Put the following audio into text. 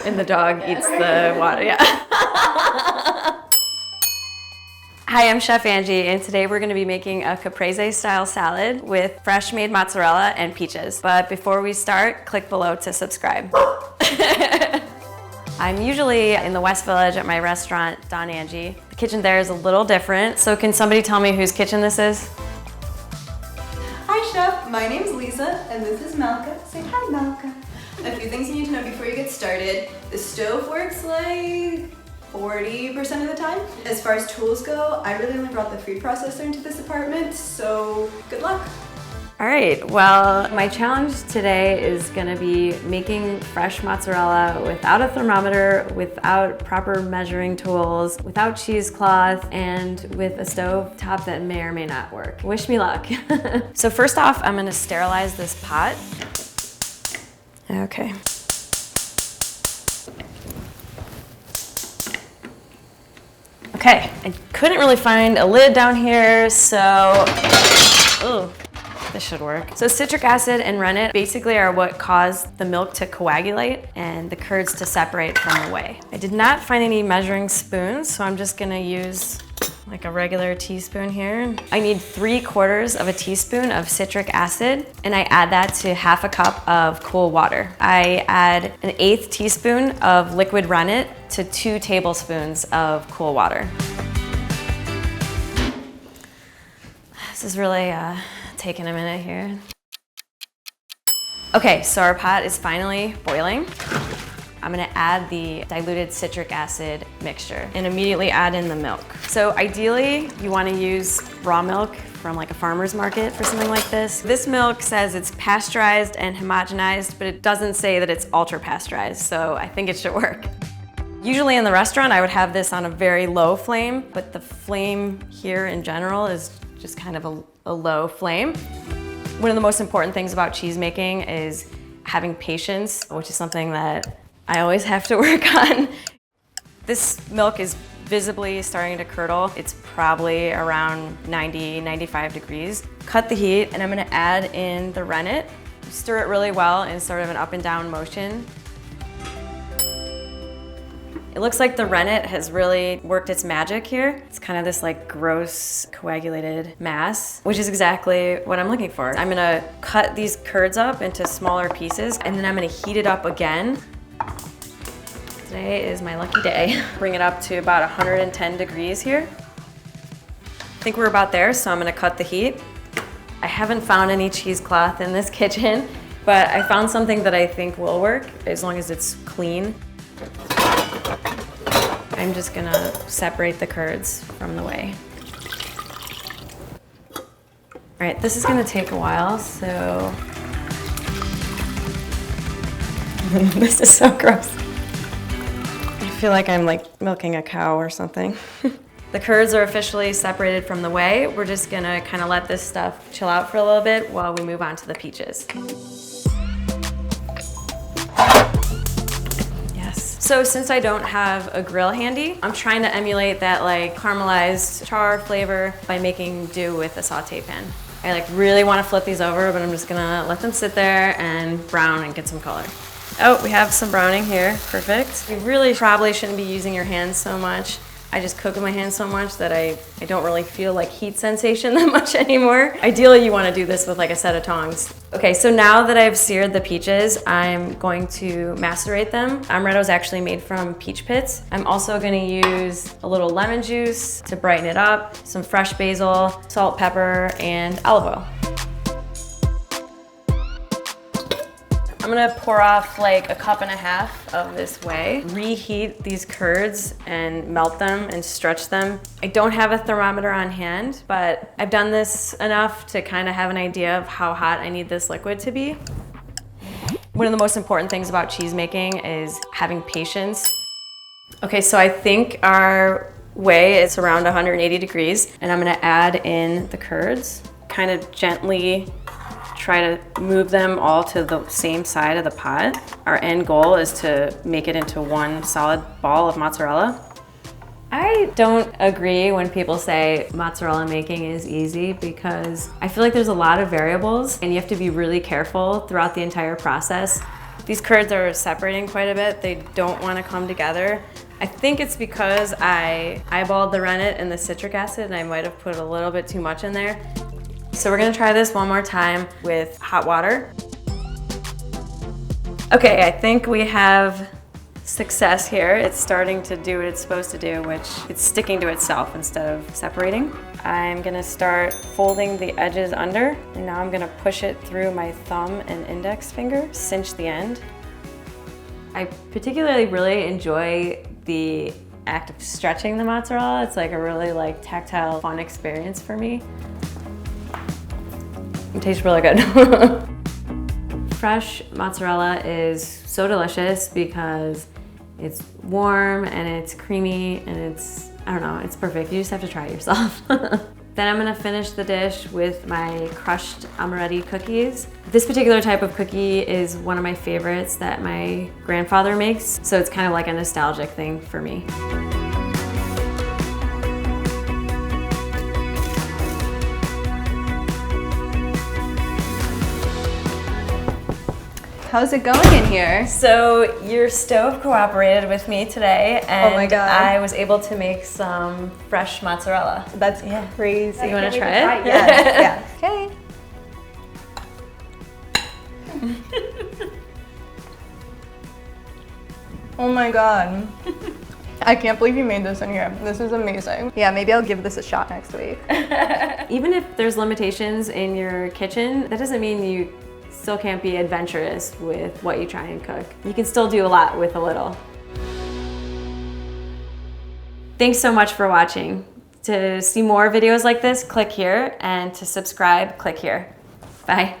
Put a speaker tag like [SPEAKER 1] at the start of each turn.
[SPEAKER 1] And the dog eats the water, yeah. Hi, I'm Chef Angie, and today we're gonna be making a Caprese style salad with fresh made mozzarella and peaches. But before we start, click below to subscribe. I'm usually in the West Village at my restaurant, Don Angie. The kitchen there is a little different, so can somebody tell me whose kitchen this is?
[SPEAKER 2] Hi Chef, my name's Lisa, and this is Malka. Say hi, Malka. A few things you need to know before you get started. The stove works like 40% of the time. As far as tools go, I really only brought the food processor into this apartment, so good luck.
[SPEAKER 1] All right, well, my challenge today is gonna be making fresh mozzarella without a thermometer, without proper measuring tools, without cheesecloth, and with a stove top that may or may not work. Wish me luck. So first off, I'm gonna sterilize this pot. Okay. Okay, I couldn't really find a lid down here, so, ooh. This should work. So citric acid and rennet basically are what cause the milk to coagulate and the curds to separate from the whey. I did not find any measuring spoons, so I'm just gonna use like a regular teaspoon here. I need 3/4 of a teaspoon of citric acid, and I add that to 1/2 cup of cool water. I add 1/8 teaspoon of liquid rennet to 2 tablespoons of cool water. This is really taking a minute here. Okay, so our pot is finally boiling. I'm gonna add the diluted citric acid mixture and immediately add in the milk. So ideally, you wanna use raw milk from like a farmer's market for something like this. This milk says it's pasteurized and homogenized, but it doesn't say that it's ultra-pasteurized, so I think it should work. Usually in the restaurant, I would have this on a very low flame, but the flame here in general is just kind of a low flame. One of the most important things about cheese making is having patience, which is something that I always have to work on. This milk is visibly starting to curdle. It's probably around 90, 95 degrees. Cut the heat, and I'm gonna add in the rennet. Stir it really well in sort of an up and down motion. It looks like the rennet has really worked its magic here. It's kind of this like gross coagulated mass, which is exactly what I'm looking for. I'm gonna cut these curds up into smaller pieces, and then I'm gonna heat it up again. Today is my lucky day. Bring it up to about 110 degrees here. I think we're about there, so I'm gonna cut the heat. I haven't found any cheesecloth in this kitchen, but I found something that I think will work as long as it's clean. I'm just gonna separate the curds from the whey. All right, this is gonna take a while, so. This is so gross. I feel like I'm like milking a cow or something. The curds are officially separated from the whey. We're just gonna kind of let this stuff chill out for a little bit while we move on to the peaches. So since I don't have a grill handy, I'm trying to emulate that like caramelized char flavor by making do with a saute pan. I like really want to flip these over, but I'm just gonna let them sit there and brown and get some color. Oh, we have some browning here, perfect. You really probably shouldn't be using your hands so much. I just cook with my hands so much that I don't really feel like heat sensation that much anymore. Ideally, you want to do this with like a set of tongs. Okay, so now that I've seared the peaches, I'm going to macerate them. Amaretto is actually made from peach pits. I'm also going to use a little lemon juice to brighten it up, some fresh basil, salt, pepper, and olive oil. I'm gonna pour off like 1.5 cups of this whey, reheat these curds and melt them and stretch them. I don't have a thermometer on hand, but I've done this enough to kind of have an idea of how hot I need this liquid to be. One of the most important things about cheese making is having patience. Okay, so I think our whey is around 180 degrees, and I'm gonna add in the curds, kind of gently try to move them all to the same side of the pot. Our end goal is to make it into one solid ball of mozzarella. I don't agree when people say mozzarella making is easy, because I feel like there's a lot of variables and you have to be really careful throughout the entire process. These curds are separating quite a bit. They don't want to come together. I think it's because I eyeballed the rennet and the citric acid and I might have put a little bit too much in there. So we're gonna try this one more time with hot water. Okay, I think we have success here. It's starting to do what it's supposed to do, which it's sticking to itself instead of separating. I'm gonna start folding the edges under, and now I'm gonna push it through my thumb and index finger, cinch the end. I particularly really enjoy the act of stretching the mozzarella. It's like a really tactile, fun experience for me. It tastes really good. Fresh mozzarella is so delicious because it's warm and it's creamy and it's, I don't know, it's perfect. You just have to try it yourself. Then I'm gonna finish the dish with my crushed amaretti cookies. This particular type of cookie is one of my favorites that my grandfather makes, so it's kind of like a nostalgic thing for me.
[SPEAKER 2] How's it going in here?
[SPEAKER 1] So your stove cooperated with me today, and
[SPEAKER 2] oh my God.
[SPEAKER 1] I was able to make some fresh mozzarella.
[SPEAKER 2] That's crazy.
[SPEAKER 1] You want to try it?
[SPEAKER 2] Yes. Yeah. Okay. Oh my God. I can't believe you made this in here. This is amazing. Yeah, maybe I'll give this a shot next week.
[SPEAKER 1] Even if there's limitations in your kitchen, that doesn't mean you still can't be adventurous with what you try and cook. You can still do a lot with a little. Thanks so much for watching. To see more videos like this, click here, and to subscribe, click here. Bye.